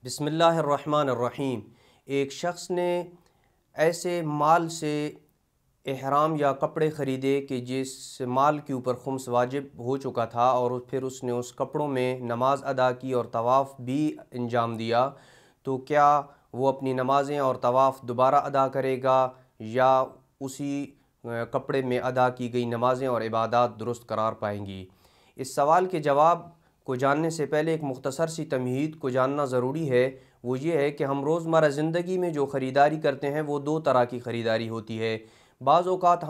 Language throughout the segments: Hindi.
बिस्मिल्लाहिर्रहमानिर्रहीम। एक शख्स ने ऐसे माल से इहराम या कपड़े ख़रीदे कि जिस माल के ऊपर खुम्स वाजिब हो चुका था, और फिर उसने उस कपड़ों में नमाज अदा की और तवाफ़ भी अंजाम दिया। तो क्या वो अपनी नमाज़ें और तवाफ़ दोबारा अदा करेगा या उसी कपड़े में अदा की गई नमाज़ें और इबादत दुरुस्त करार पाएंगी? इस सवाल के जवाब को जानने से पहले एक मुख्तसर सी तमहीद को जानना ज़रूरी है। वो ये है कि हम रोज़मर्रा ज़िंदगी में जो ख़रीदारी करते हैं वो दो तरह की ख़रीदारी होती है। बाज़ औक़ात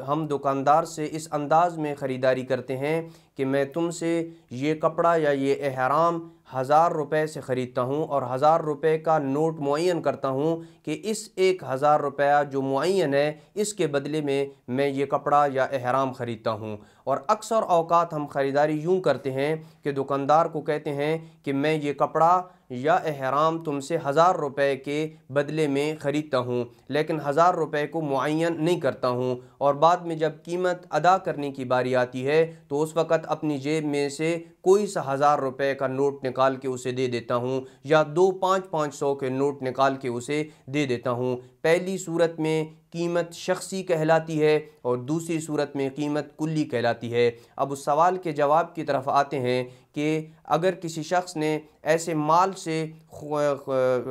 हम दुकानदार से इस अंदाज़ में ख़रीदारी करते हैं कि मैं तुमसे ये कपड़ा या ये एहराम 1000 रुपये से ख़रीदता हूँ और 1000 रुपये का नोट मुअय्यन करता हूँ कि इस 1000 रुपया जो मुअय्यन है इसके बदले में मैं ये कपड़ा या एहराम ख़रीदता हूँ। और अक्सर औक़ात हम ख़रीदारी यूँ करते हैं कि दुकानदार को कहते हैं कि मैं ये कपड़ा या एहराम तुमसे 1000 रुपये के बदले में ख़रीदता हूँ, लेकिन 1000 रुपये को मुअय्यन नहीं करता हूँ। और बाद में जब कीमत अदा करने की बारी आती है तो उस वक़्त अपनी जेब में से कोई सा 1000 रुपये का नोट निकाल के उसे दे देता हूँ या दो 500 के नोट निकाल के उसे दे देता हूँ। पहली सूरत में कीमत शख्सी कहलाती है और दूसरी सूरत में कीमत कुल्ली कहलाती है। अब उस सवाल के जवाब की तरफ आते हैं कि अगर किसी शख्स ने ऐसे माल से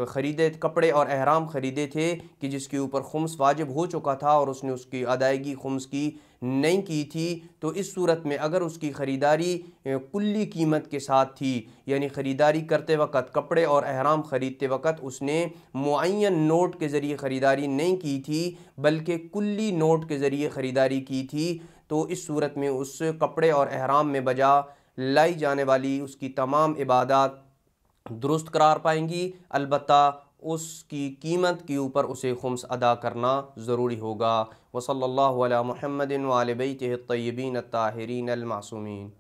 ख़रीदे कपड़े और एहराम ख़रीदे थे कि जिसके ऊपर खुम्स वाजिब हो चुका था और उसने उसकी अदायगी खुम्स की नहीं की थी, तो इस सूरत में अगर उसकी ख़रीदारी कुल्ली कीमत के साथ थी, यानी ख़रीदारी करते वक़्त कपड़े और एहराम ख़रीदते वक़्त उसने मुअय्यन नोट के ज़रिए ख़रीदारी नहीं की थी बल्कि कुल्ली नोट के ज़रिए ख़रीदारी की थी, तो इस सूरत में उस कपड़े और एहराम में बजा लाई जाने वाली उसकी तमाम इबादत दुरुस्त करार पाएंगी। अलबत्ता उसकी कीमत के ऊपर उसे खुम्स अदा करना ज़रूरी होगा। वसल्लल्लाहु अला मुहम्मदिन व आले बैतिहि अत्तय्यबीन अत्ताहिरीन अल मासूमीन।